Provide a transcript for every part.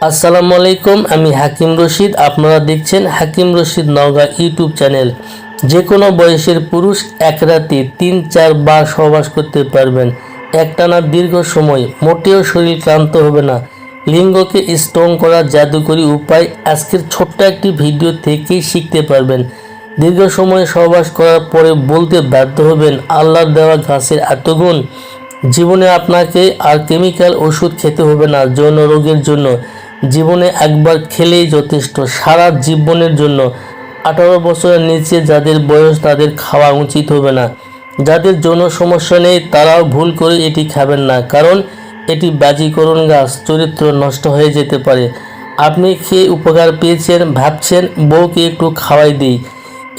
আসসালামু আলাইকুম, আমি হাকিম রশিদ। আপনারা দেখছেন হাকিম রশিদ নওগাঁ ইউটিউব চ্যানেল। যে কোনো বয়সের পুরুষ এক রাতে ৩-৪ বার সহবাস করতে পারবেন। একটানা দীর্ঘ সময়, মোটেও শরীর ক্লান্ত হবে না। লিঙ্গকে স্ট্রং করার জাদুকরী উপায় আজকের ছোট্ট একটি ভিডিও থেকেই শিখতে পারবেন। দীর্ঘ সময় সহবাস করার পরে বলতে বাধ্য হবেন, আল্লাহর দেওয়া ঘাসের এত গুণ। জীবনে আপনাকে আর কেমিক্যাল ওষুধ খেতে হবে না যৌন রোগের জন্য। জীবনে একবার খেলেই যথেষ্ট, সারা জীবনের জন্য। 18 বছরের নিচে যাদের বয়স তাদের খাওয়া উচিত হবে না। যাদের যৌন সমস্যা নেই তারাও ভুল করে এটি খাবেন না, কারণ এটি বাজিকরণ গাছ, চরিত্র নষ্ট হয়ে যেতে পারে। আপনি খেয়ে উপকার পেয়েছেন, ভাবছেন বউকে একটু খাওয়াই দিই,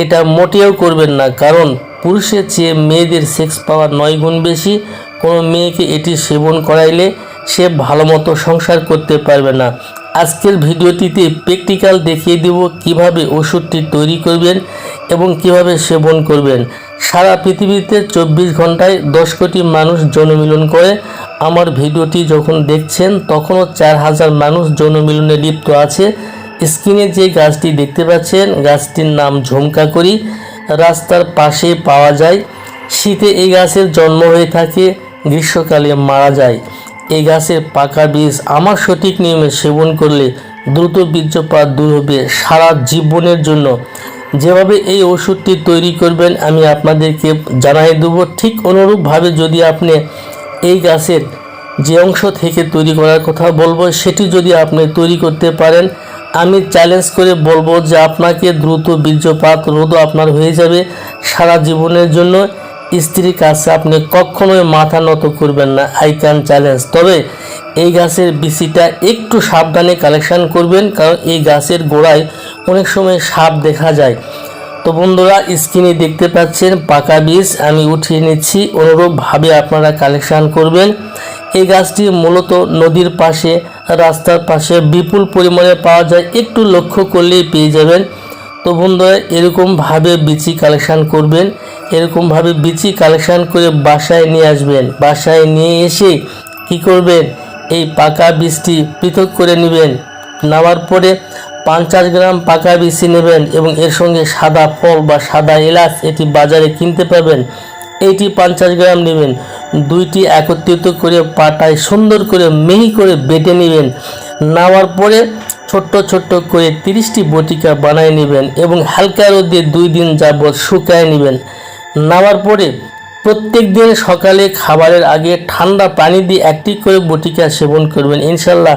এটা মোটেও করবেন না, কারণ পুরুষের চেয়ে মেয়েদের সেক্স পাওয়ার 9 গুণ বেশি। কোনো মেয়েকে এটি সেবন করাইলে সে ভালো মতো সংসার করতে পারবে না। আজকের ভিডিওটিতে প্র্যাকটিক্যাল দেখিয়ে দেব কিভাবে ওষুধটি তৈরি করবেন এবং কিভাবে সেবন করবেন। সারা পৃথিবীতে 24 ঘন্টায় 10 কোটি মানুষ যৌন মিলন করে। আমার ভিডিওটি যখন দেখছেন তখনও 4000 মানুষ যৌন মিলনে লিপ্ত আছে। স্ক্রিনে যে গাছটি দেখতে পাচ্ছেন, গাছটির নাম ঝুমকাকড়ি, রাস্তার পাশে পাওয়া যায়। শীতে এই গাছের জন্ম হয়ে থাকে, গ্রীষ্মকালে মারা যায়। এই গাছের পাকা বীজ আমার সঠিক নিয়মে সেবন করলে দ্রুত বীর্যপাত দূর হবে সারা জীবনের জন্য। যেভাবে এই ওষুধটি তৈরি করবেন আমি আপনাদেরকে জানাই দেব, ঠিক অনুরূপভাবে যদি আপনি এই গাছের যে অংশ থেকে তৈরি করার কথা বলবো সেটি যদি আপনি তৈরি করতে পারেন, আমি চ্যালেঞ্জ করে বলবো যে আপনাকে দ্রুত বীর্যপাত রোধ আপনার হয়ে যাবে সারা জীবনের জন্য। স্ত্রীর কাছে আপনি কখনোই মাথা নত করবেন না, আই ক্যান চ্যালেঞ্জ। তবে এই গাছের বিচিটা একটু সাবধানে কালেকশন করবেন, কারণ এই গাছের গোড়ায় অনেক সময় সাপ দেখা যায়। তো বন্ধুরা, স্ক্রিনে দেখতে পাচ্ছেন পাকা বীজ আমি উঠিয়ে নিচ্ছি। অনুরূপভাবে আপনারা কালেকশন করবেন। এই গাছটি মূলত নদীর পাশে, রাস্তার পাশে বিপুল পরিমাণে পাওয়া যায়, একটু লক্ষ্য করলেই পেয়ে যাবেন। তো বন্ধুরা, এরকমভাবে বিচি কালেকশন করবেন, এরকমভাবে বিচি কালেকশন করে বাসায় নিয়ে আসবেন। বাসায় নিয়ে এসে কি করবেন, এই পাকা বীজটি পৃথক করে নেবেন। নেওয়ার পরে 50 গ্রাম পাকা বিচি নেবেন এবং এর সঙ্গে সাদা ফল বা সাদা এলাচ, এটি বাজারে কিনতে পাবেন, এইটি 50 গ্রাম নেবেন। দুইটি একত্রিত করে পাটায় সুন্দর করে মিহি করে বেটে নেবেন। নেওয়ার পরে ছোট্ট ছোট্ট করে 30টি বটিকা বানিয়ে নেবেন এবং হালকা রোদে 2 দিন যাবৎ শুকায় নেবেন। নেওয়ার পরে প্রত্যেক দিন সকালে খাবারের আগে ঠান্ডা পানি দিয়ে 1টি করে বটিকা সেবন করবেন। ইনশাল্লাহ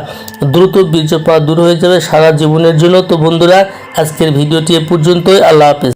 দ্রুত বীর্যপাত দূর হয়ে যাবে সারা জীবনের জন্য। তো বন্ধুরা, আজকের ভিডিওটি এ পর্যন্তই। আল্লাহ হাফেজ।